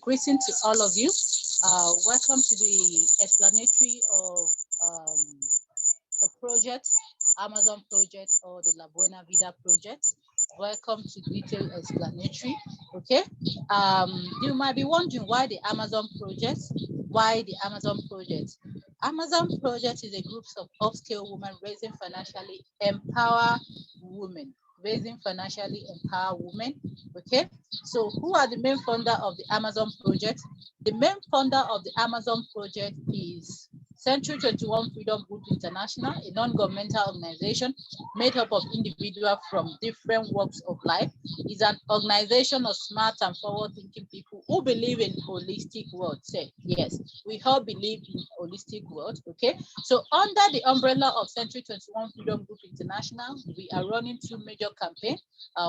Greeting to all of you. Welcome to the explanatory of the project, Amazon project or the La Buena Vida project. Welcome to detailed explanatory. Okay. You might be wondering why the Amazon project? Why the Amazon project? Amazon project is a group of upscale women raising financially empower women. Raising financially empower women. Okay. So who are the main founder of the Amazon project? The main founder of the Amazon project is Century 21 Freedom Group International, a non-governmental organization made up of individuals from different walks of life. It's an organization of smart and forward-thinking people who believe in holistic world. Say yes, we all believe in holistic world. Okay, so under the umbrella of Century 21 Freedom Group International, we are running two major campaigns,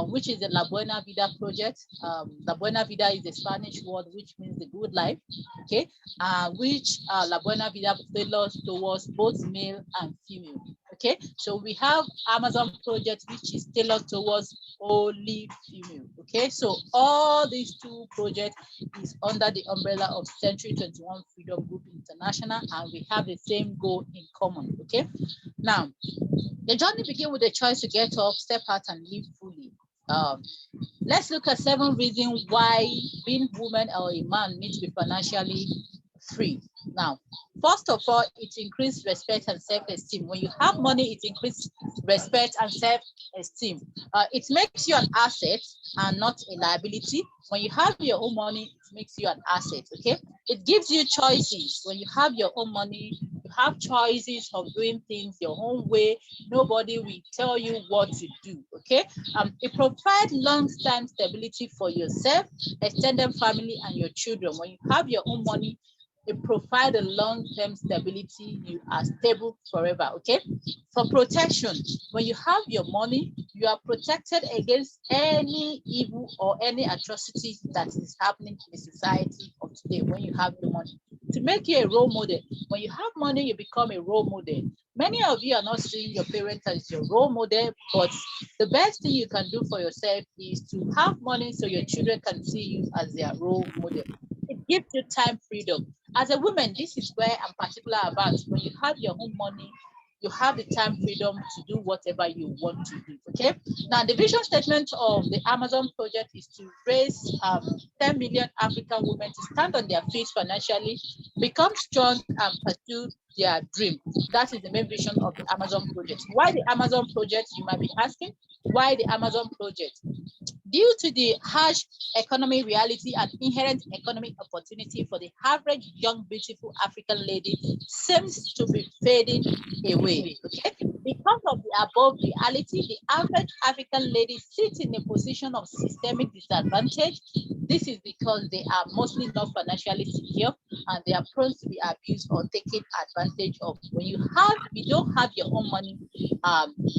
which is the La Buena Vida project. La Buena Vida is the Spanish word which means the good life. Okay, which La Buena Vida tailors towards both male and female. Okay, so we have Amazon project which is tailored towards only female. Okay, so all these two projects is under the umbrella of Century 21 Freedom Group International, and we have the same goal in common. Okay, now the journey begins with the choice to get up, step out, and live fully. Let's look at 7 reasons why being a woman or a man needs to be financially free. Now, first of all, it increases respect and self-esteem. When you have money, it increases respect and self-esteem. It makes you an asset and not a liability. When you have your own money, it makes you an asset, okay? It gives you choices. When you have your own money, you have choices of doing things your own way. Nobody will tell you what to do, okay? It provides long-term stability for yourself, extended family, and your children. When you have your own money, it provides a long-term stability. You are stable forever, okay? For protection, when you have your money, you are protected against any evil or any atrocities that is happening in the society of today when you have your money. To make you a role model, when you have money, you become a role model. Many of you are not seeing your parents as your role model, but the best thing you can do for yourself is to have money so your children can see you as their role model. It gives you time freedom. As a woman, this is where I'm particular about. When you have your own money, you have the time freedom to do whatever you want to do, okay? Now, the vision statement of the Amazon project is to raise 10 million African women to stand on their feet financially, become strong, and pursue their dream. That is the main vision of the Amazon project. Why the Amazon project, you might be asking? Why the Amazon project? Due to the harsh economic reality and inherent economic opportunity for the average young, beautiful African lady seems to be fading away. Okay? Because of the above reality, the average African lady sits in a position of systemic disadvantage. This is because they are mostly not financially secure and they are prone to be abused or taken advantage of. When you don't have your own money,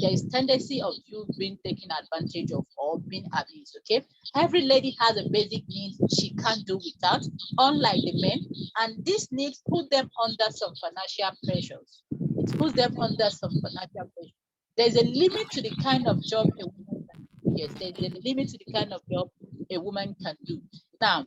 there is tendency of you being taken advantage of or being abused. Okay, every lady has a basic need she can't do without, unlike the men, and these needs put them under some financial pressures. It puts them under some financial pressure. There's a limit to the kind of job a woman can do. Yes, there's a limit to the kind of job a woman can do. Now,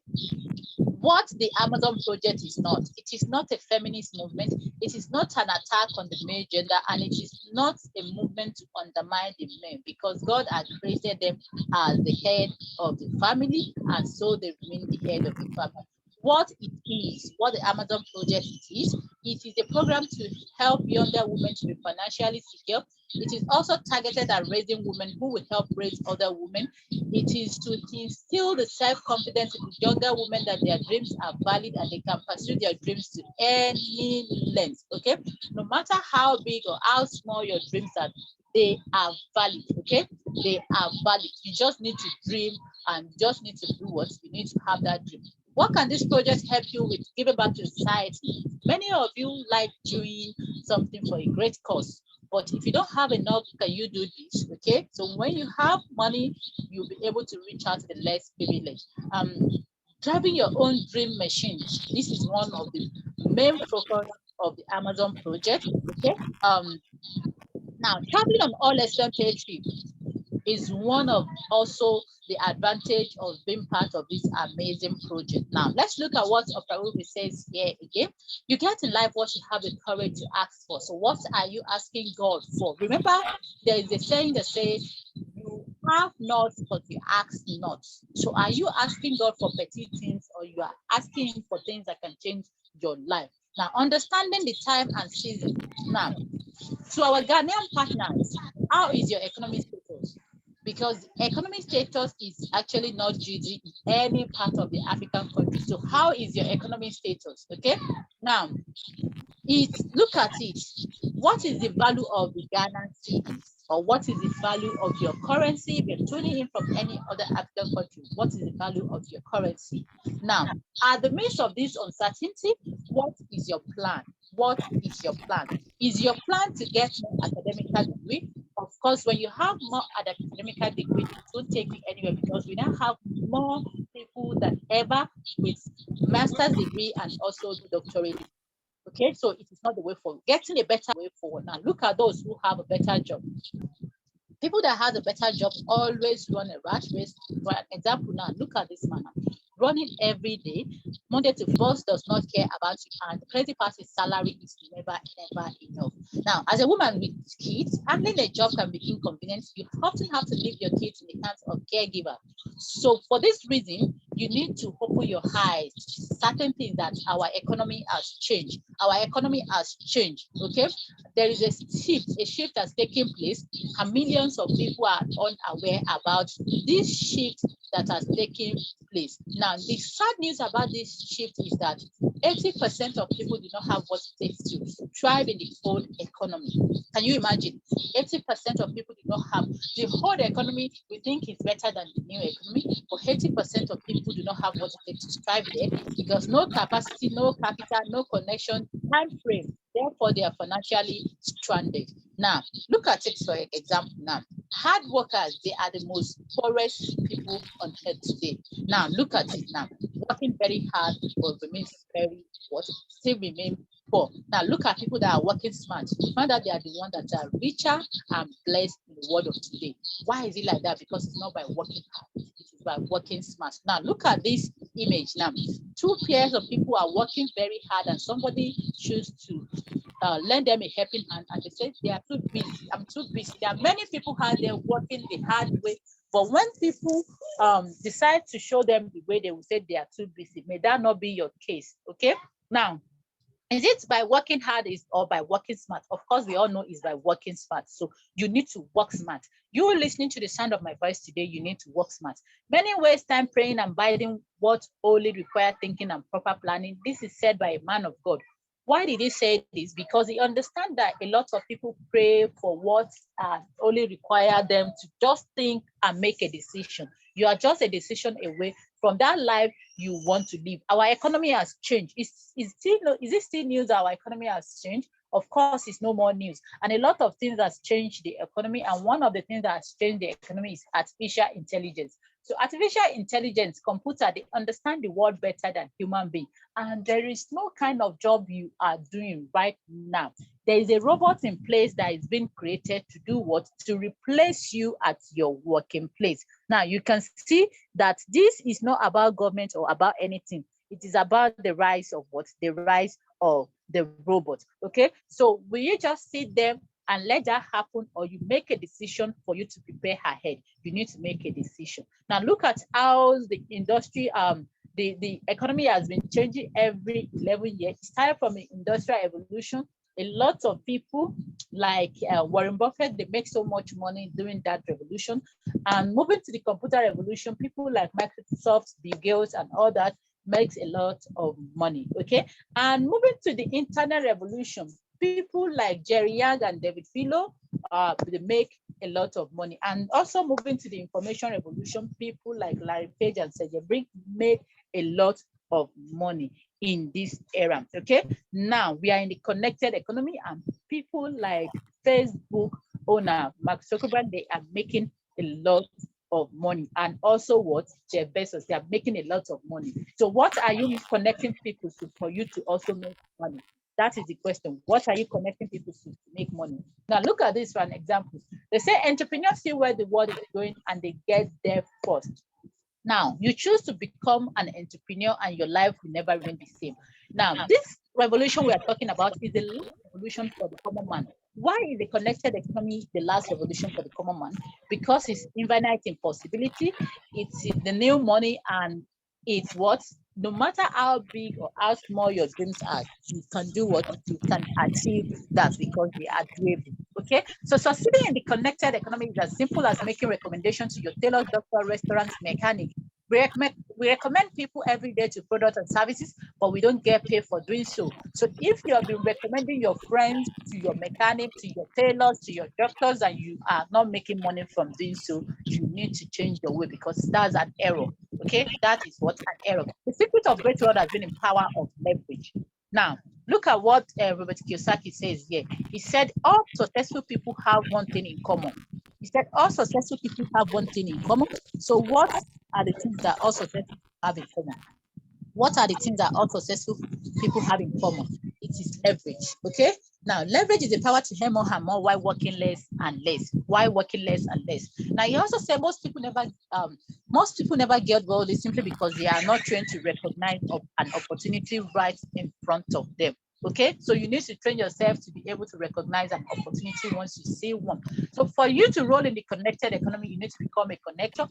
what the Amazon project is not, it is not a feminist movement, it is not an attack on the male gender, and it is not a movement to undermine the men, because God has created them as the head of the family, and so they remain the head of the family. What it is, what the Amazon project is, it is a program to help younger women to be financially secure. It is also targeted at raising women who will help raise other women. It is to instill the self-confidence in the younger women that their dreams are valid and they can pursue their dreams to any length, okay? No matter how big or how small your dreams are, they are valid, okay? They are valid. You just need to dream and just need to do what you need to have that dream. What can this project help you with? Giving back to society. Many of you like doing something for a great cause, but if you don't have enough, can you do this? Okay, so when you have money, you'll be able to reach out to the less privileged. Driving your own dream machine. This is one of the main focus of the Amazon project. Okay. Now traveling on all expense paid trip. is one of also the advantage of being part of this amazing project. Now, let's look at what Oprah says here again. You get in life what you have the courage to ask for. So what are you asking God for? Remember, there is a saying that says, you have not, but you ask not. So are you asking God for petty things, or you are asking him for things that can change your life? Now, understanding the time and season. Now, to our Ghanaian partners, how is your economic status? Because economic status is actually not judged in any part of the African country. So how is your economic status? Okay. Now, look at it. What is the value of the Ghana cedis? Or what is the value of your currency? If you're tuning in from any other African country, what is the value of your currency? Now, at the midst of this uncertainty, what is your plan? What is your plan? Is your plan to get more academic degree? Of course, when you have more academic degree, it won't take you anywhere, because we now have more people than ever with master's degree and also the doctorate. Okay, so it is not the way forward. Getting a better way forward. Now, look at those who have a better job. People that have a better job always run a rat race. For an example, now look at this man running every day, Monday to Thursday, does not care about you, and the crazy part is salary is never ever enough. Now, as a woman with kids, handling a job can be inconvenient. You often have to leave your kids in the hands of caregiver. So for this reason, you need to open your eyes to certain things that our economy has changed. Our economy has changed. Okay, there is a shift that's taking place, and millions of people are unaware about this shift that has taken place. Now, the sad news about this shift is that 80% of people do not have what it takes to thrive in the old economy. Can you imagine? 80% of people do not have the whole economy. We think is better than the new economy, but 80% of people do not have what it takes to thrive there, because no capacity, no capital, no connection, time frame. Therefore, they are financially stranded. Now, look at it for example. Now, hard workers, they are the most poorest people on earth today. Now, look at it now. Working very hard but remains very what? Still remain poor. Now, look at people that are working smart. You find that they are the ones that are richer and blessed in the world of today. Why is it like that? Because it's not by working hard, it is by working smart. Now, look at this image now. Two pairs of people are working very hard, and somebody chooses to lend them a helping hand, and they say they are too busy. I'm too busy. There are many people out there working the hard way, but when people decide to show them the way, they will say they are too busy. May that not be your case. Okay. Now, is it by working hard or by working smart? Of course, we all know it's by working smart. So you need to work smart. You listening to the sound of my voice today, you need to work smart. Many waste time praying and biding what only require thinking and proper planning. This is said by a man of God. Why did he say this? Because he understands that a lot of people pray for what only require them to just think and make a decision. You are just a decision away from that life you want to live. Our economy has changed. Is it still news that our economy has changed? Of course, it's no more news. And a lot of things has changed the economy. And one of the things that has changed the economy is artificial intelligence. So artificial intelligence, computer, they understand the world better than human being. And there is no kind of job you are doing right now. There is a robot in place that is being created to do what? To replace you at your working place. Now, you can see that this is not about government or about anything. It is about the rise of what? The rise of the robot. Okay, so will you just sit there and let that happen, or you make a decision for you to prepare ahead? You need to make a decision. Now, look at how the industry, the economy has been changing every 11 years. It started from the industrial evolution. A lot of people like Warren Buffett, they make so much money doing that revolution. And moving to the computer revolution, people like Microsoft, Bill Gates, and all that makes a lot of money. Okay, and moving to the internet revolution, people like Jerry Yang and David Philo, they make a lot of money. And also moving to the information revolution, people like Larry Page and Sergey Brin made a lot of money in this era. Okay, now we are in the connected economy, and people like Facebook owner Mark Zuckerberg, they are making a lot of money. And also what? Jeff Bezos, they are making a lot of money. So what are you connecting people to for you to also make money? That is the question. What are you connecting people to make money? Now, look at this for an example. They say entrepreneurs see where the world is going and they get there first. Now, you choose to become an entrepreneur and your life will never remain the same. Now, this revolution we are talking about is the last revolution for the common man. Why is the connected economy the last revolution for the common man? Because it's infinite in possibility, it's the new money, and it's what, no matter how big or how small your dreams are, you can do what you can achieve that because they are doable. Okay, so succeeding in the connected economy is as simple as making recommendations to your tailor, doctor, restaurants, mechanic. We recommend people every day to products and services, but we don't get paid for doing so. So if you have been recommending your friends to your mechanic, to your tailors, to your doctors, and you are not making money from doing so, you need to change your way because that's an error. Okay, that is what an error. The secret of great wealth has been in power of leverage. Now, look at what Robert Kiyosaki says here. He said, all successful people have one thing in common. He said, all successful people have one thing in common. So what are the things that all successful have in common? What are the things that all successful people have in common? It is leverage. Okay. Now, leverage is the power to earn more and more while working less and less. Why working less and less? Now, he also said most people never get wealthy simply because they are not trained to recognize an opportunity right in front of them. Okay, so you need to train yourself to be able to recognize an opportunity once you see one. So for you to roll in the connected economy, you need to become a connector.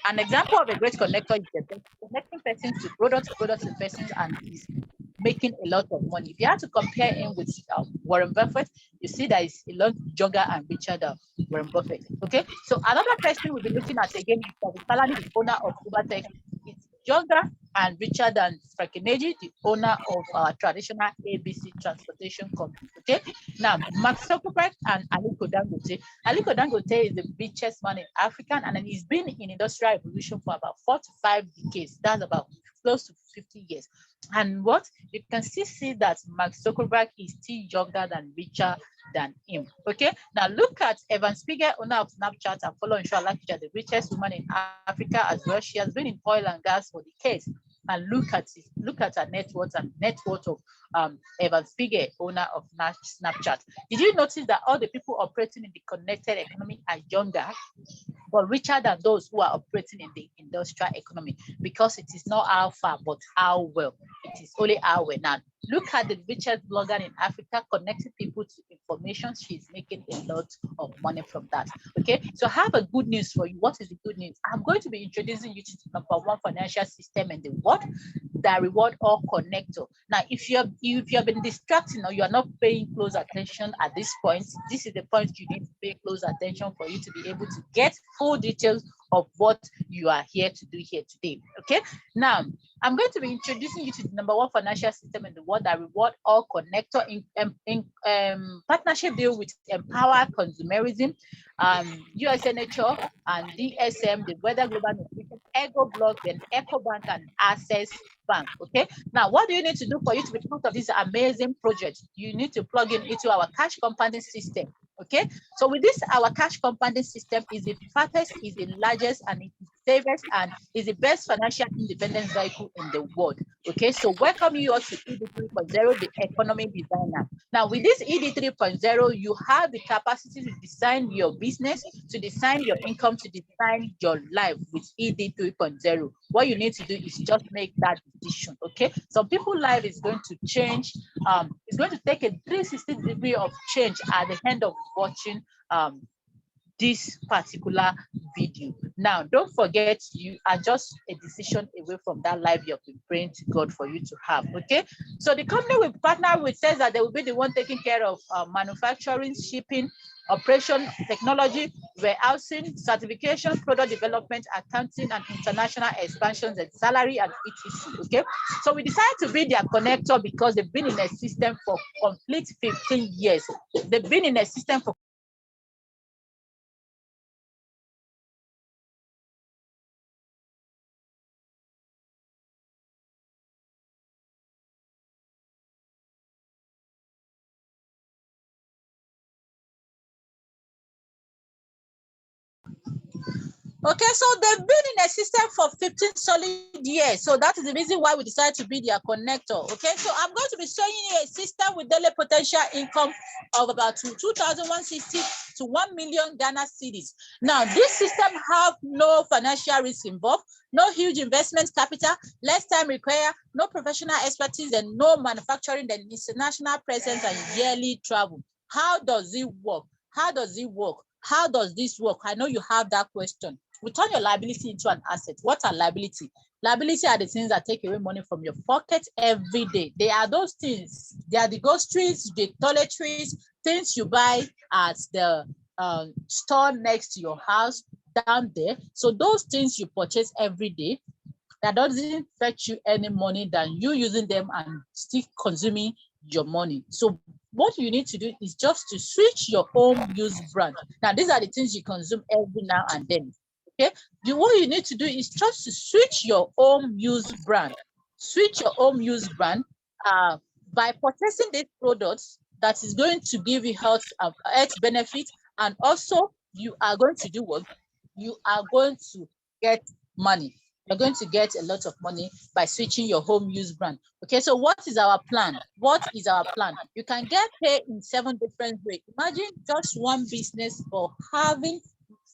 An example of a great connector is connecting persons to products to persons, and is making a lot of money. If you have to compare him with Warren Buffett, you see that he's a lot younger and richer than Warren Buffett. Okay, so another person we'll be looking at again is Travis Kalanick, the owner of Ubertech. It's younger and richer than Frakineji, the owner of our traditional ABC transportation company. Okay, now Mark Zuckerberg and Aliko Dangote. Aliko Dangote is the richest man in Africa, and he's been in industrial revolution for about 4 to 5 decades. That's about close to 50 years. And what you can still see that Mark Zuckerberg is still younger than richer than him. Okay, now look at Evan Spiegel, owner of Snapchat, and follow Inshallah, the richest woman in Africa as well. She has been in oil and gas for decades. And look at her net worth and net worth of Evan Spiegel, owner of Snapchat. Did you notice that all the people operating in the connected economy are younger, but richer than those who are operating in the industrial economy? Because it is not how far, but how well. It is only how well. Now, look at the richest blogger in Africa connecting people to information. She's making a lot of money from that. Okay, so I have a good news for you. What is the good news? I'm going to be introducing you to the number one financial system in the world, the reward or connector. Now, if you have been distracting or you are not paying close attention at this point, this is the point you need to pay close attention for you to be able to get full details of what you are here to do here today. Okay, now I'm going to be introducing you to the number one financial system in the world, that reward or connector, in partnership deal with Empower Consumerism, USNHR and DSM, the Weather Global Nutrition, Ego Blog, then EcoBank and Access Bank. Okay, now what do you need to do for you to be part of this amazing project? You need to plug in into our cash compounding system. Okay, so with this, our cash compounding system is the fastest, is the largest, and it is safest, and is the best financial independence vehicle in the world. Okay, so welcome you all to ED 3.0, the economy designer. Now, with this ED 3.0, you have the capacity to design your business, to design your income, to design your life with ED 3.0. What you need to do is just make that decision. Okay, some people's life is going to change. It's going to take a 360 degree of change at the end of watching this particular video. Now, don't forget, you are just a decision away from that life you have been praying to God for you to have. Okay, so the company we partner with says that they will be the one taking care of manufacturing, shipping, operation, technology, warehousing, certification, product development, accounting, and international expansions, and salary and etc. Okay, so we decided to be their connector because they've been in a system for complete 15 years. They've been in a system for Okay, so they've been in a system for 15 solid years. So that is the reason why we decided to be their connector. Okay, so I'm going to be showing you a system with daily potential income of about 2,160 to 1 million Ghana cedis. Now, this system have no financial risk involved, no huge investment capital, less time required, no professional expertise, and no manufacturing, then international presence and yearly travel. How does it work? How does it work? How does this work? I know you have that question. We turn your liability into an asset. What are liability? Liability are the things that take away money from your pocket every day. They are those things. They are the groceries, the toiletries, things you buy at the store next to your house down there. So those things you purchase every day, that doesn't fetch you any money than you using them and still consuming your money. So what you need to do is just to switch your home use brand. Now, these are the things you consume every now and then. Okay, what you need to do is just to switch your home use brand. Switch your home use brand by purchasing these products that is going to give you health benefits, and also you are going to do what? You are going to get money. You're going to get a lot of money by switching your home use brand. Okay, so what is our plan? What is our plan? You can get paid in 7 different ways. Imagine just one business for having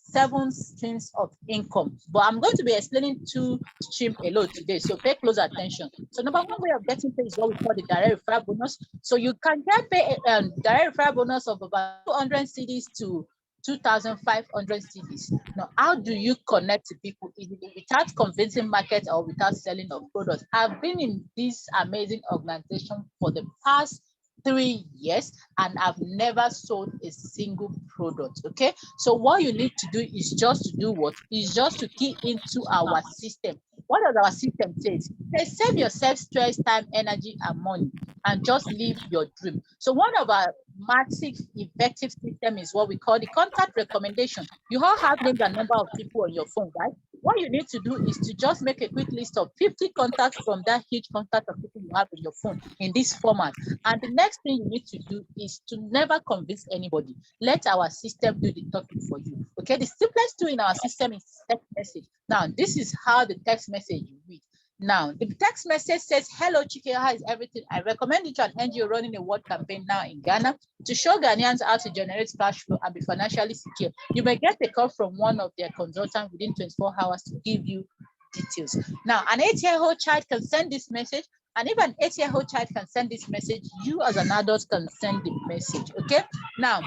7 streams of income. But I'm going to be explaining 2 streams alone today, so pay close attention. So number 1 way of getting paid is what we call the direct referral bonus. So you can get paid direct referral bonus of about 200 cedis to 2,500 cedis. Now, how do you connect to people easily without convincing market or without selling of products? I've been in this amazing organization for the past 3 years and I've never sold a single product. Okay, so what you need to do is just to do what? Is just to key into our system. What does our system say? It says save yourself stress, time, energy, and money, and just live your dream. So one of our massive effective system is what we call the contact recommendation. You all have names and number of people on your phone, right? What you need to do is to just make a quick list of 50 contacts from that huge contact of people you have in your phone in this format. And the next thing you need to do is to never convince anybody. Let our system do the talking for you. Okay, the simplest tool in our system is text message. Now, this is how the text message reads. Now, the text message says, hello, Chike, how is everything? I recommend you to an NGO running a world campaign now in Ghana to show Ghanaians how to generate cash flow and be financially secure. You may get a call from one of their consultants within 24 hours to give you details. Now, an 8-year-old child can send this message, and if an 8-year-old child can send this message, you as an adult can send the message, okay? Now,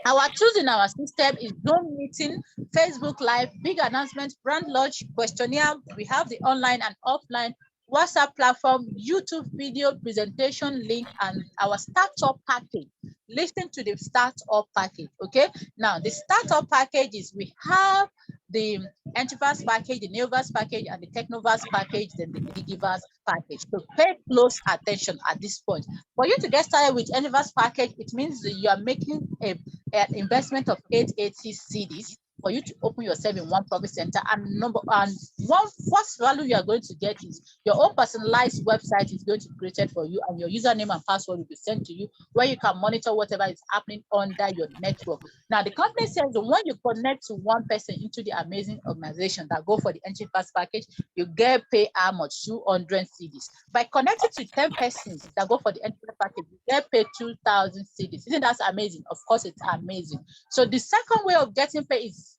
our tools in our system is Zoom meeting, Facebook Live, big announcements, brand launch, questionnaire. We have the online and offline WhatsApp platform, YouTube video presentation link, and our startup package. Listen to the startup package, okay? Now, the startup package is we have the Enterprise package, the Neoverse package, and the Technoverse package, then the Digiverse package. So pay close attention at this point. For you to get started with Enterprise package, it means that you are making an investment of 880 cedis for you to open yourself in one profit center, and one first value you are going to get is your own personalized website is going to be created for you, and your username and password will be sent to you, where you can monitor whatever is happening under your network. Now, the company says that when you connect to one person into the amazing organization that go for the entry pass package, you get paid how much? 200 cedis. By connecting to 10 persons that go for the entry package, you get paid 2,000 cedis. Isn't that amazing? Of course, it's amazing. So the second way of getting paid is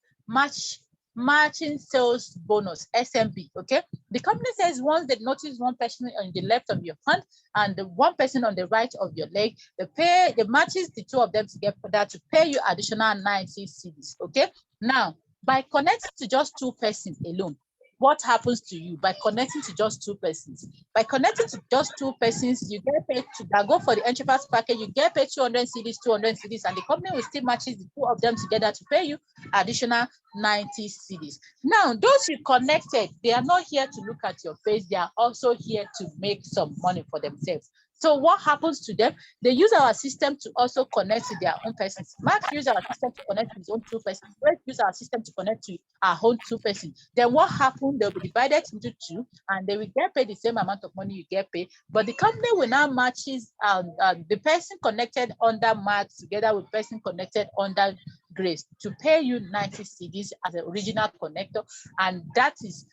matching sales bonus, SMB. Okay, the company says once they notice one person on the left of your hand and the one person on the right of your leg, they matches the 2 of them together to pay you additional 90 cedis. Okay, now by connecting to just 2 persons alone, what happens to you by connecting to just 2 persons? By connecting to just 2 persons, you get paid that go for the enterprise package, you get paid 200 cedis, 200 cedis, and the company will still matches the 2 of them together to pay you additional 90 cedis. Now, those you connected, they are not here to look at your face, they are also here to make some money for themselves. So what happens to them? They use our system to also connect to their own persons. Max use our system to connect to his own 2 persons. Let's use our system to connect to our own 2 persons. Then what happens? They'll be divided into 2, and they will get paid the same amount of money you get paid. But the company will now matches the person connected under Max together with person connected under Grace to pay you 90 cedis as an original connector, and that is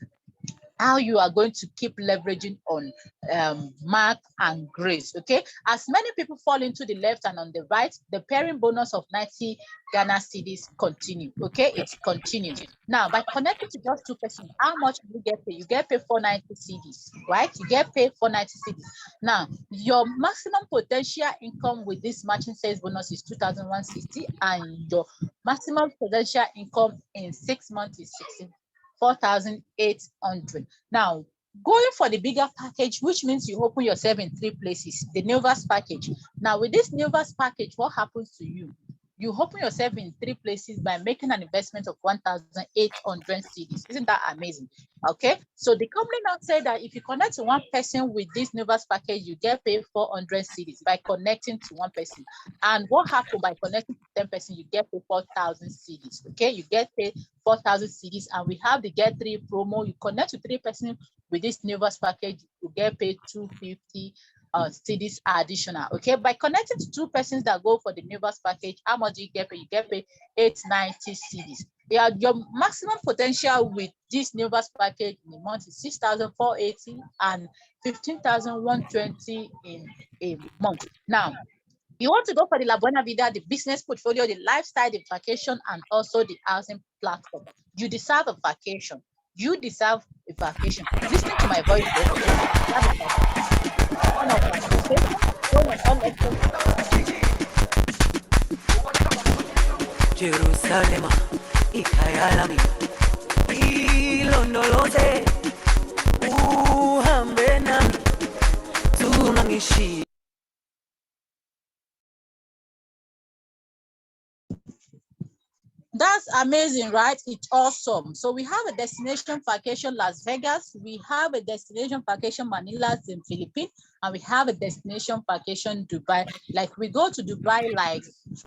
how you are going to keep leveraging on Mark and Grace. Okay, as many people fall into the left and on the right, the pairing bonus of 90 Ghana cedis continue. Okay, it continues. Now, by connecting to just 2 persons, how much do you get paid? You get paid 490 cedis, right? You get paid 490 cedis. Now, your maximum potential income with this matching sales bonus is 2,160, and your maximum potential income in 6 months is 4,800. Now, going for the bigger package, which means you open yourself in 3 places, the Novas package. Now, with this Novas package, what happens to you? You open yourself in 3 places by making an investment of 1,800 cedis. Isn't that amazing? Okay, so the company now said that if you connect to 1 person with this Novas package, you get paid 400 cedis by connecting to 1 person. And what happened by connecting to 10 persons, you get paid 4,000 cedis. Okay, you get paid 4,000 cedis, and we have the get 3 promo. You connect to 3 persons with this Novas package, you get paid 250 cedis additional. Okay, by connecting to 2 persons that go for the Novas package, how much do you get paid? You get paid 890 cedis. Yeah, your maximum potential with this Novas package in a month is 6,480 and 15,120 in a month. Now, you want to go for the La Buena Vida, the business portfolio, the lifestyle, the vacation, and also the housing platform. You deserve a vacation. You deserve a vacation. Listen to my voice. Jerusalem, ikayalami, ilondoloze, uhambe nami, tunangishi. That's amazing, right? It's awesome. So we have a destination vacation Las Vegas, we have a destination vacation Manila in Philippines, and we have a destination vacation Dubai. Like we go to Dubai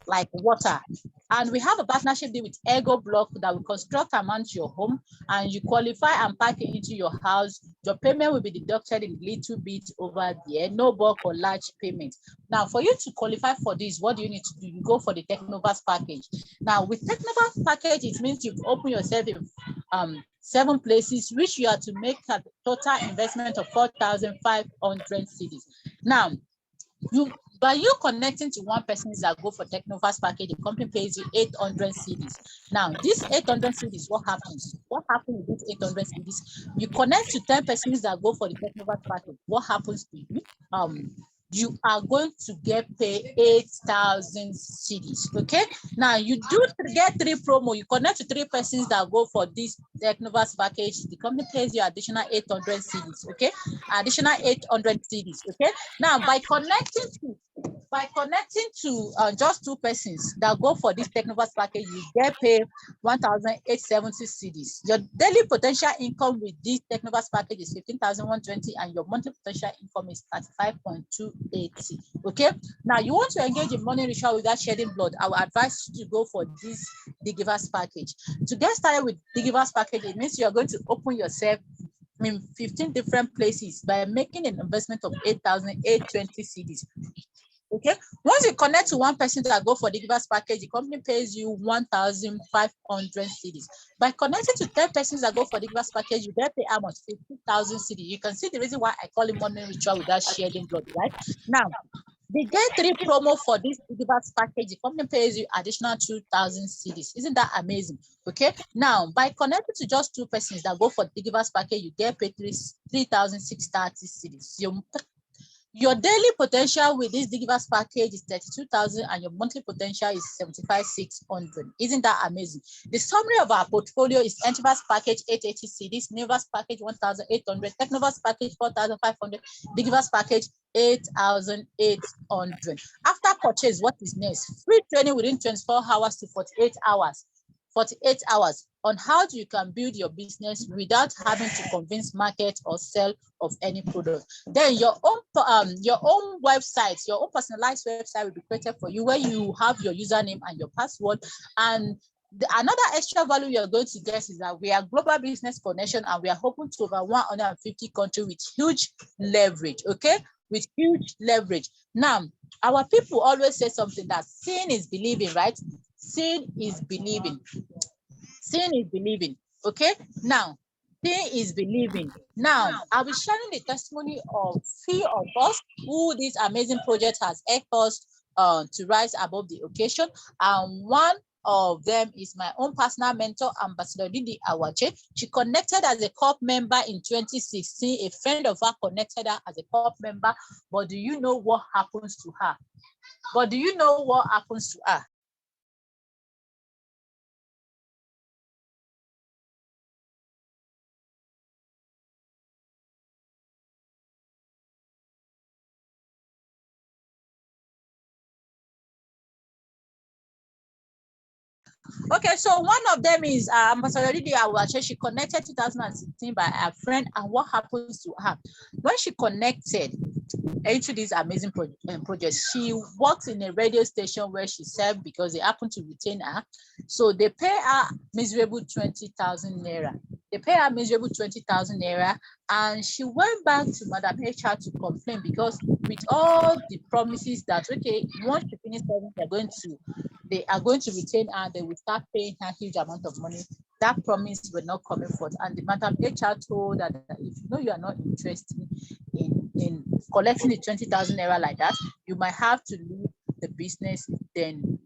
like water. And we have a partnership deal with Ego Block that will construct and mount your home, and you qualify and pack it into your house. Your payment will be deducted in little bit over there, no bulk or large payment. Now, for you to qualify for this, what do you need to do? You go for the Technovas package. Now, with Technovas package, it means you've opened yourself in 7 places, which you are to make a total investment of 4,500 cedis. Now, by you connecting to 1 person that go for Technovas package, the company pays you 800 cedis. Now, this 800 cedis, what happens? What happens with this 800 cedis? You connect to 10 persons that go for the Technovas package. What happens to you? You are going to get paid 8,000 cedis. Okay. Now you do get 3 promo. You connect to 3 persons that go for this Technovas package. The company pays you additional 800 cedis. Okay, additional 800 cedis. Okay. Now by connecting to just 2 persons that go for this Technovas package, you get paid 1,870 cedis. Your daily potential income with this Technovas package is 15,120, and your monthly potential income is 35,280. Okay. Now you want to engage in money ritual without shedding blood, I will advise you to go for this Digivers package. To get started with Digivers package, it means you are going to open yourself in 15 different places by making an investment of 8,820 cedis. Okay, once you connect to 1 person that go for the Digivers package, the company pays you 1,500 cedis. By connecting to 10 persons that go for the Digivers package, you get pay how much? 50,000 cedis. You can see the reason why I call it money ritual without shedding blood, right? Now, the get 3 promo for this Digivers package, the company pays you additional 2,000 cedis. Isn't that amazing? Okay. Now, by connecting to just 2 persons that go for the Digivers package, you get paid 3,630 cedis. Your daily potential with this Digivers package is 32,000, and your monthly potential is 75,600. Isn't that amazing? The summary of our portfolio is Entivas package 880 cedis, Novas package 1,800, Technovas package 4,500, Digivers package 8,800. After purchase, what is next? Free training within 24 hours to 48 hours. 48 hours on how you can build your business without having to convince market or sell of any product. Then your own website, your own personalized website will be created for you, where you have your username and your password. And another extra value you're going to get is that we are global business connection, and we are open to over 150 countries with huge leverage. Okay, with huge leverage. Now, our people always say something that seeing is believing, right? Seeing is believing. Seeing is believing. Okay, now seeing is believing. Now I'll be sharing the testimony of few of us who this amazing project has helped us to rise above the occasion, and one of them is my own personal mentor, Ambassador Didi Awache. She connected as a corp member in 2016. A friend of her connected her as a corp member, but do you know what happens to her? But do you know what happens to her? Okay, so one of them is Ambassador Lydia Awache. She connected 2016 by a friend, and what happens to her? When she connected into this amazing project, she works in a radio station where she served because they happen to retain her. So they pay her miserable 20,000 naira. They pay her miserable 20,000 naira, and she went back to Madam HR to complain because with all the promises that, okay, once she finishes serving, they are going to retain her, they will start paying her huge amount of money. That promise were not coming forth. And the Madam HR told her that if you know you are not interested in collecting the 20,000 naira like that, you might have to leave the business. Then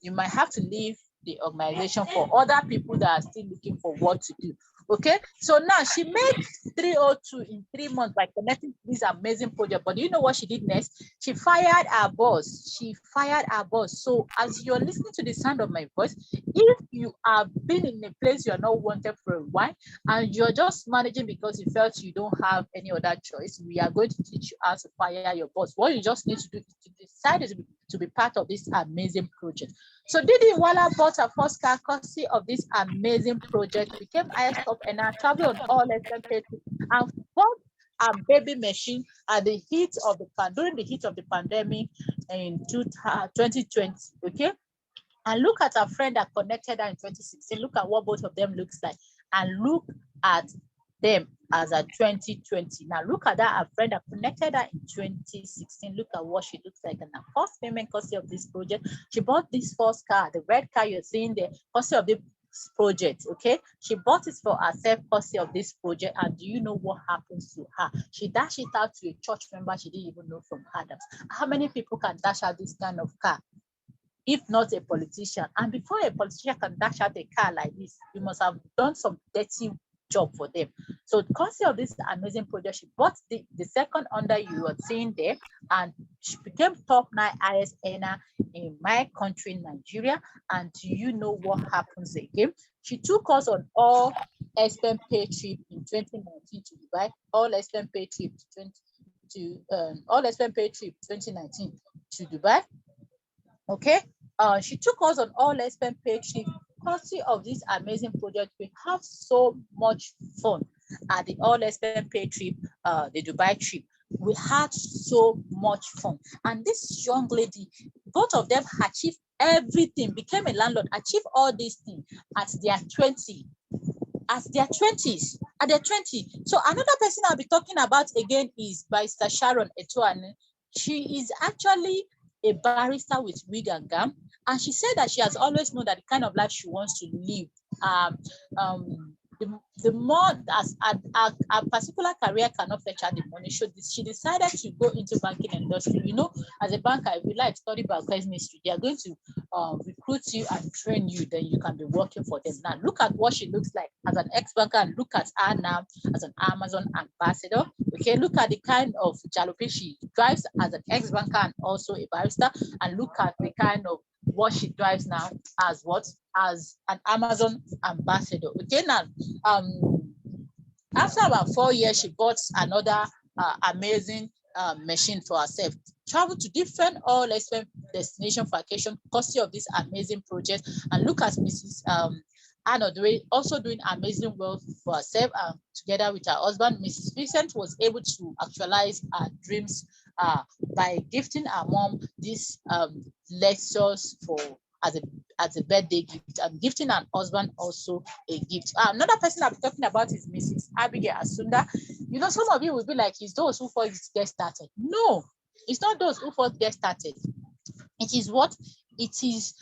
you might have to leave the organization for other people that are still looking for what to do. Okay, so now she made 302 in 3 months by connecting to this amazing project. But do you know what she did next? She fired her boss. She fired her boss. So as you're listening to the sound of my voice, if you have been in a place you're not wanted for a while and you're just managing because you felt you don't have any other choice, we are going to teach you how to fire your boss. What you just need to do is to decide to be part of this amazing project. So Didi Wala bought her first car courtesy of this amazing project, became highest top and now traveled on all expenses and bought a baby machine at the heat of the during the heat of the pandemic in 2020. Okay, and look at our friend that connected her in 2016. Look at what both of them looks like, and look at them as a 2020. Now look at that, our friend that connected her in 2016. Look at what she looks like. And the first payment courtesy of this project, she bought this first car, the red car you're seeing there, courtesy of the project. Okay, she bought it for herself courtesy of this project. And do you know what happens to her? She dashed it out to a church member she didn't even know from Adams. How many people can dash out this kind of car if not a politician? And before a politician can dash out a car like this, you must have done some dirty job for them. So the concept of this amazing project, she bought the second under you are seeing there, and she became top 9 highest earner in my country, Nigeria. And do you know what happens again? She took us on all expense paid trip in 2019 to Dubai, all expense paid trip all expense paid trip 2019 to Dubai. Okay, she took us on all expense paid trip courtesy of this amazing project. We have so much fun at the all expense paid trip, the Dubai trip. We had so much fun, and this young lady, both of them achieved everything, became a landlord, achieved all these things at their 20. At their 20s, at their 20. So another person I'll be talking about again is Barrister Sharon Etoane. She is actually a barrister with wig and gown, and she said that she has always known that the kind of life she wants to live. The more as a particular career cannot fetch her the money, so she decided to go into banking industry. You know, as a banker, if you like study biochemistry, they are going to recruit you and train you, then you can be working for them. Now look at what she looks like as an ex-banker, and look at her now as an Amazon ambassador. Okay, look at the kind of jalopy she drives as an ex-banker and also a barrister, and look at the kind of what she drives now as what? As an Amazon ambassador. Okay, now after about 4 years, she bought another amazing machine for herself. Travel to different all expense destination for vacation, courtesy of this amazing project. And look at Mrs. Anna also doing amazing work for herself, together with her husband. Mrs. Vincent was able to actualize her dreams by gifting her mom these lectures for as a birthday gift, and gifting her husband also a gift. Another person I'll be talking about is Mrs. Abigail Asunda. You know, some of you will be like, it's those who first get started. No, it's not those who first get started. It is what? It is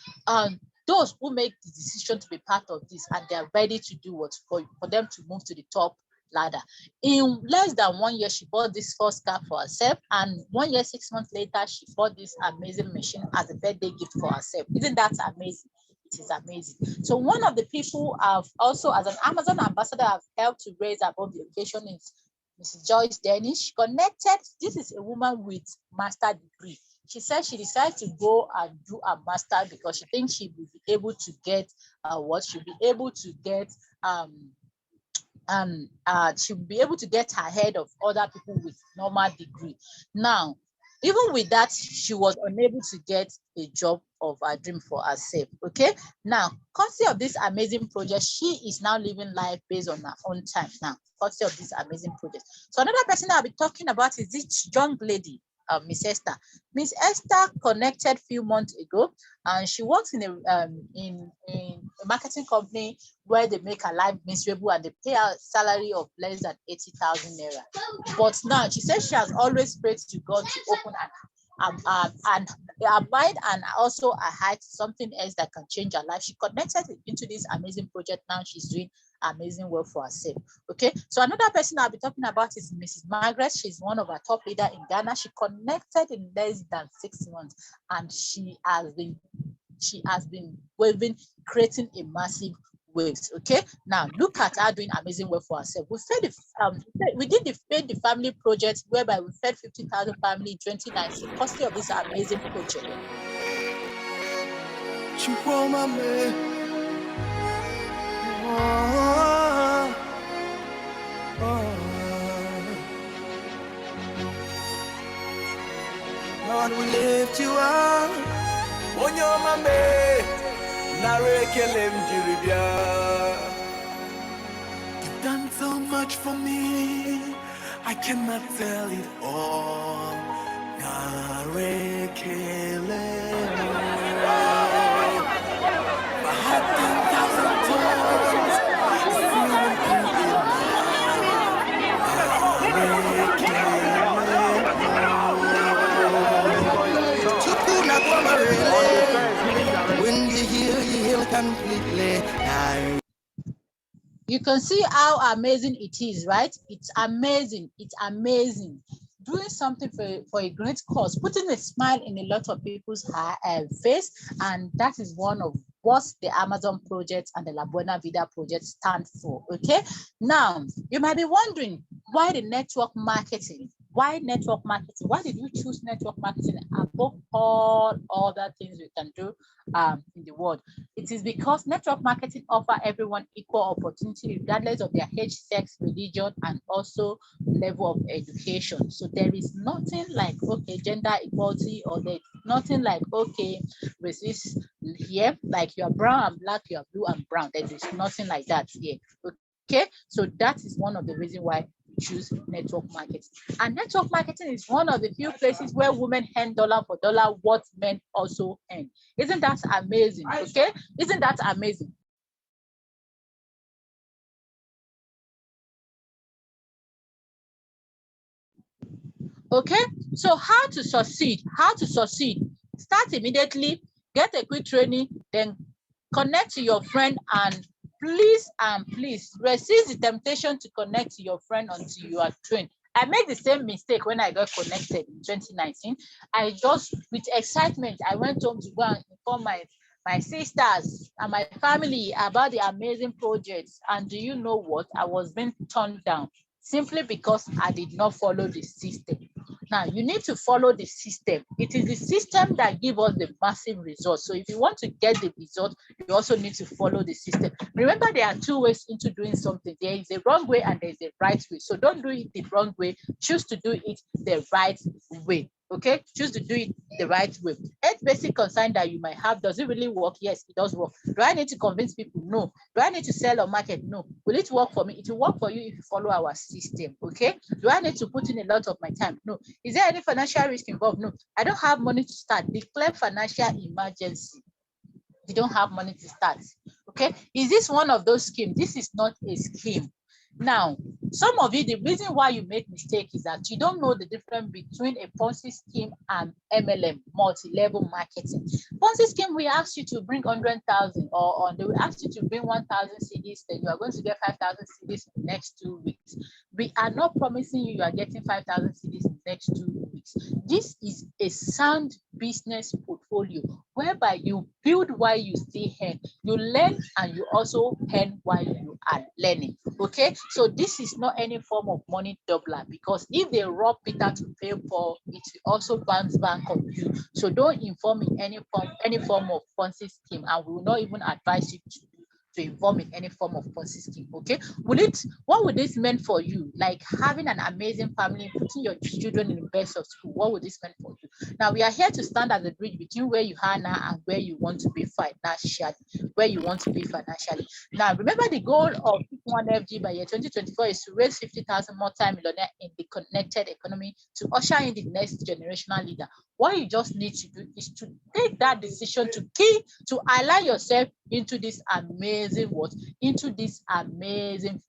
those who make the decision to be part of this and they are ready to do what for them to move to the top ladder. In less than 1 year, she bought this first car for herself, and 1 year, 6 months later, she bought this amazing machine as a birthday gift for herself. Isn't that amazing? It is amazing. So one of the people I've also, as an Amazon ambassador, I've helped to raise above the occasion is Mrs. Joyce Dennis. She connected. This is a woman with master degree. She said she decided to go and do a master because she thinks she will be able to get she'll be able to get she'll be able to get ahead of other people with normal degree. Now, even with that, she was unable to get a job of her dream for herself. Okay. Now, courtesy of this amazing project, she is now living life based on her own time now, courtesy of this amazing project. So another person I'll be talking about is this young lady, Miss Esther. Miss Esther connected a few months ago, and she works in a marketing company where they make her life miserable and they pay her a salary of less than 80,000 naira. But now she says she has always prayed to God to open her mind and also her heart, something else that can change her life. She connected into this amazing project. Now she's doing amazing work for herself. Okay, so another person I'll be talking about is Mrs. Margaret. She's one of our top leaders in Ghana. She connected in less than 6 months, and she has been creating a massive waves. Okay, now look at her doing amazing work for herself. We did the family project whereby we fed 50,000 family in 2019, courtesy of this amazing project. Lord, we lift you up. On your mame, you've done so much for me, I cannot tell it all. I had 10,000 tongues, still won't be when you heal completely. You can see how amazing it is, right? It's amazing. It's amazing. Doing something for a great cause, putting a smile in a lot of people's face, and that is one of what the Amazon project and the La Buena Vida project stand for. Okay, now you might be wondering why the network marketing. Why network marketing? Why did you choose network marketing above all other things we can do in the world? It is because network marketing offers everyone equal opportunity regardless of their age, sex, religion, and also level of education. So there is nothing like, okay, gender equality, or there's nothing like, okay, resist here, like you are brown and black, you are blue and brown. There is nothing like that here. Okay, so that is one of the reasons why we choose network marketing. And network marketing is one of the few places where women earn dollar for dollar what men also earn. Isn't that amazing? Okay, isn't that amazing? Okay, so how to succeed? How to succeed? Start immediately, get a quick training, then connect to your friend, and please resist the temptation to connect to your friend until you are trained. I made the same mistake when I got connected in 2019. I just, with excitement, I went home to go and inform my sisters and my family about the amazing projects. And do you know what? I was being turned down simply because I did not follow the system. Now, you need to follow the system. It is the system that gives us the massive results. So if you want to get the result, you also need to follow the system. Remember, there are two ways into doing something. There is a wrong way and there is a right way. So don't do it the wrong way. Choose to do it the right way. Okay, choose to do it the right way. 8 basic concerns that you might have. Does it really work? Yes, it does work. Do I need to convince people? No. Do I need to sell or market? No. Will it work for me? It will work for you if you follow our system. Okay. Do I need to put in a lot of my time? No. Is there any financial risk involved? No. I don't have money to start. Declare financial emergency. You don't have money to start. Okay. Is this one of those schemes? This is not a scheme. Now, some of you, the reason why you make mistake is that you don't know the difference between a Ponzi scheme and MLM, multi-level marketing. Ponzi scheme, we ask you to bring 100,000 or they will ask you to bring 1,000 CDs, then you are going to get 5,000 CDs in the next 2 weeks. We are not promising you are getting 5,000 CDs in the next 2 weeks. This is a sound business portfolio whereby you build while you still earn. You learn and you also earn while you are learning. Okay, so this is not any form of money doubler, because if they rob Peter to pay Paul, it will also bounce back on you. So don't inform in any form of Ponzi scheme, and we will not even advise you to involve in any form of Ponzi scheme. Okay, what would this mean for you? Like having an amazing family, putting your children in the best of school, what would this mean for you? Now we are here to stand as a bridge between where you are now and where you want to be financially. Now remember, the goal of 1FG by year 2024 is to raise 50,000 multi-millionaires in the connected economy to usher in the next generational leader. What you just need to do is to take that decision to align yourself into this amazing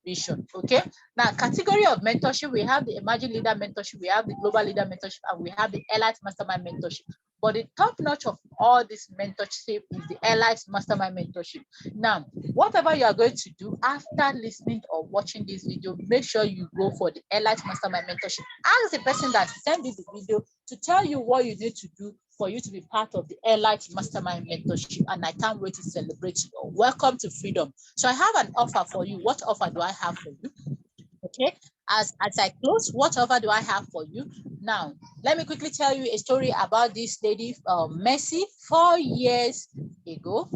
vision. Okay. Now, category of mentorship, we have the emerging leader mentorship, we have the global leader mentorship, and we have the elite mastermind mentorship. But the top notch of all this mentorship is the elite mastermind mentorship. Now, whatever you are going to do after listening or watching this video, make sure you go for the elite mastermind mentorship. Ask the person that sent you the video to tell you what you need to do for you to be part of the elite mastermind mentorship. And I can't wait to celebrate you. Welcome to freedom. So I have an offer for you. What offer do I have for you? Okay, as I close, what offer do I have for you? Now, let me quickly tell you a story about this lady, Mercy. 4 years ago,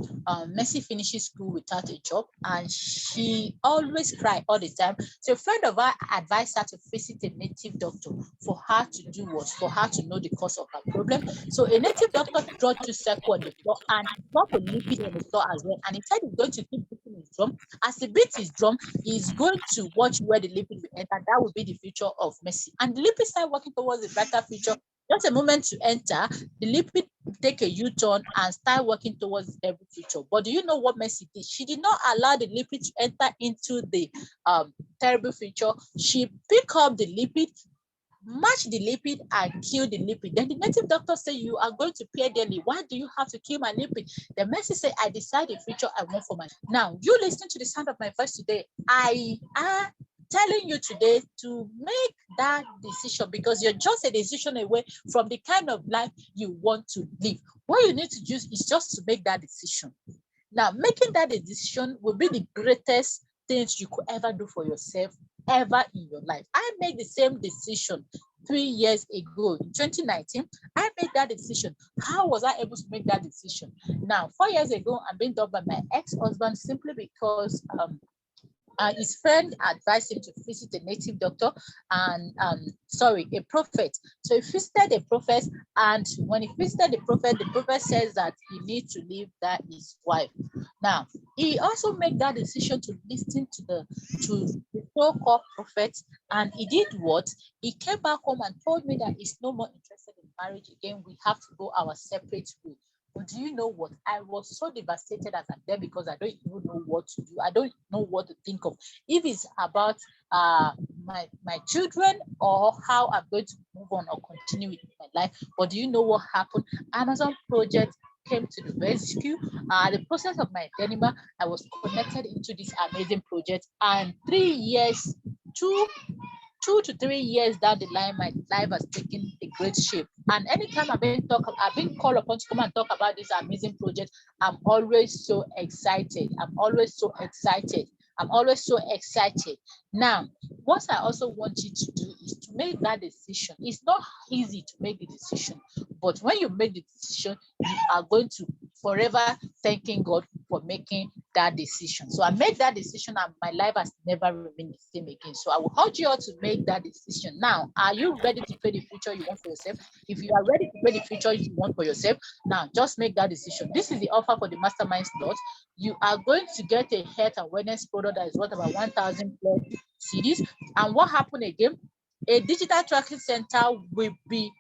Mercy finishes school without a job, and she always cry all the time. So a friend of her advised her to visit a native doctor for her to do what? For her to know the cause of her problem. So a native doctor brought to circle on the floor and dropped a lipid on the floor as well. And he said he's going to keep beating his drum. As he beats his drum, he's going to watch where the lipid will enter. That will be the future of Mercy. And the lipid started working towards a better future. Just a moment to enter, the lipid take a U-turn and start working towards every future. But do you know what Mercy did? She did not allow the lipid to enter into the terrible future. She picked up the lipid, match the lipid, and kill the lipid. Then the native doctor said, you are going to pay daily. Why do you have to kill my lipid? The Mercy said, I decide the future I want for my. Now, you listen to the sound of my voice today. I am telling you today to make that decision, because you're just a decision away from the kind of life you want to live. What you need to do is just to make that decision. Now, making that decision will be the greatest things you could ever do for yourself ever in your life. I made the same decision 3 years ago in 2019. I made that decision. How was I able to make that decision? Now, 4 years ago, I'm being dubbed by my ex-husband simply because his friend advised him to visit a native doctor and a prophet. So he visited a prophet, and when he visited the prophet says that he needs to leave that his wife. Now, he also made that decision to listen to the so-called prophet, and he did what? He came back home and told me that he's no more interested in marriage again. We have to go our separate way. But do you know what? I was so devastated as I'm there, because I don't even know what to do. I don't know what to think of. If it's about my children, or how I'm going to move on or continue with my life. But do you know what happened? Amazon project came to the rescue. The process of my denima, I was connected into this amazing project, and 3 years, 2 to 3 years down the line, my life has taken a great shape. And anytime I've been called upon to come and talk about this amazing project, I'm always so excited. Now, what I also want you to do is to make that decision. It's not easy to make the decision, but when you make the decision, you are going to forever thanking God for making that decision. So I made that decision, and my life has never remained the same again. So I will urge you all to make that decision. Now, are you ready to pay the future you want for yourself? If you are ready to pay the future you want for yourself, now just make that decision. This is the offer for the mastermind slot. You are going to get a health awareness product that is worth about 1,000 plus CDs. And what happened again? A digital tracking center will be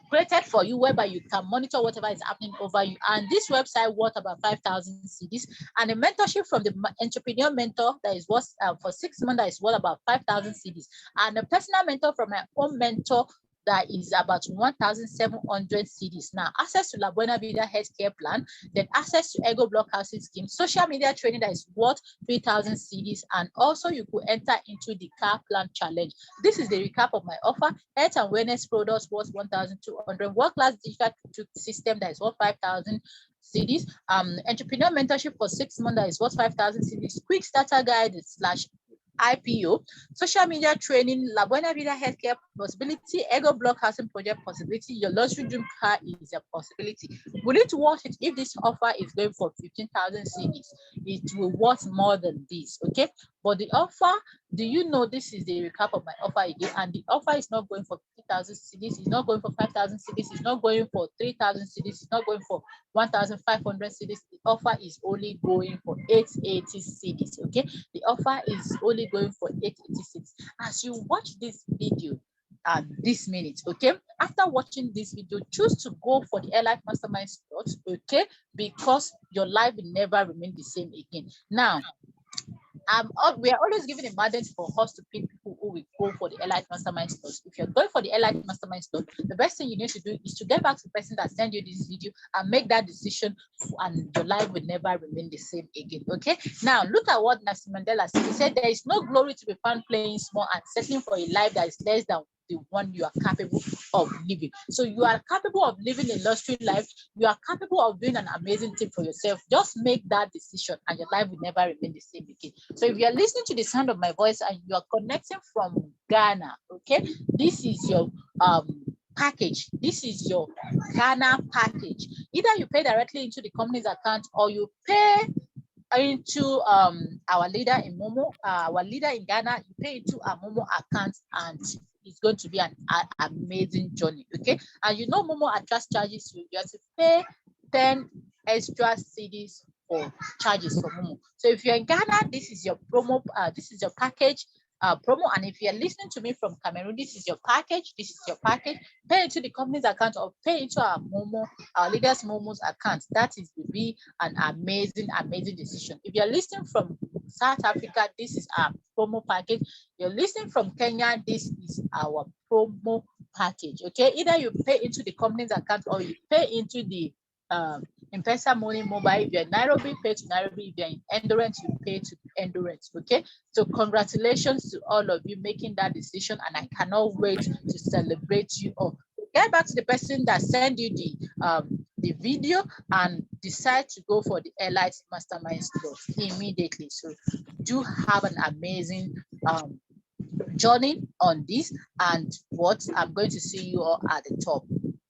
created for you, whereby you can monitor whatever is happening over you. And this website worth about 5,000 CDs, and a mentorship from the entrepreneur mentor that is worth for 6 months, that is worth about 5,000 CDs, and a personal mentor from my own mentor that is about 1,700 CDs. Now, access to La Buena Vida healthcare plan, then access to Ego Block Housing Scheme, social media training that is worth 3,000 CDs, and also you could enter into the car plan challenge. This is the recap of my offer. Health and wellness products worth 1,200, world-class digital system that is worth 5,000 CDs, entrepreneur mentorship for 6 months that is worth 5,000 CDs, quick starter guide / IPO, social media training, La Buena Vida healthcare possibility, Ego Block Housing project possibility, your luxury dream car is a possibility. We need to watch it. If this offer is going for 15,000 CDs, it will worth more than this, okay? But the offer, do you know, this is the recap of my offer again, and the offer is not going for 50,000 CDs, it's not going for 5,000 CDs, it's not going for 3,000 CDs, it's not going for 1,500 CDs. The offer is only going for 880 CDs, okay? The offer is only going for 886. As you watch this video this minute, okay, after watching this video, choose to go for the Airlife Mastermind slot, okay, because your life will never remain the same again. Now, we are always giving a mandate for us to pick people who will go for the Elite Mastermind slot. If you're going for the Elite Mastermind slot, the best thing you need to do is to get back to the person that sent you this video and make that decision, and your life will never remain the same again. Okay. Now look at what Nelson Mandela said. He said, "There is no glory to be found playing small and settling for a life that is less than the one you are capable of living." So you are capable of living a luxury life. You are capable of doing an amazing thing for yourself. Just make that decision and your life will never remain the same again. So if you are listening to the sound of my voice and you are connecting from Ghana, okay, this is your package. This is your Ghana package. Either you pay directly into the company's account or you pay into our leader in Momo, our leader in Ghana, you pay into our Momo account, and it's going to be an amazing journey. Okay, and you know Momo attracts charges. You have to pay 10 extra CDs for charges for Momo. So if you're in Ghana, this is your promo, this is your package promo. And if you're listening to me from Cameroon, this is your package. This is your package. Pay into the company's account or pay into our Momo, our leaders Momo's account. That is will be an amazing, amazing decision. If you're listening from South Africa, this is our promo package. You're listening from Kenya, this is our promo package. Okay, either you pay into the company's account or you pay into the M-Pesa Money Mobile. If you're in Nairobi, pay to Nairobi. If you're in Endurance, you pay to Endurance. Okay, so congratulations to all of you making that decision, and I cannot wait to celebrate you all. Get back to the person that sent you the video and decide to go for the Elite Mastermind slot immediately. So do have an amazing journey on this, and what I'm going to see you all at the top.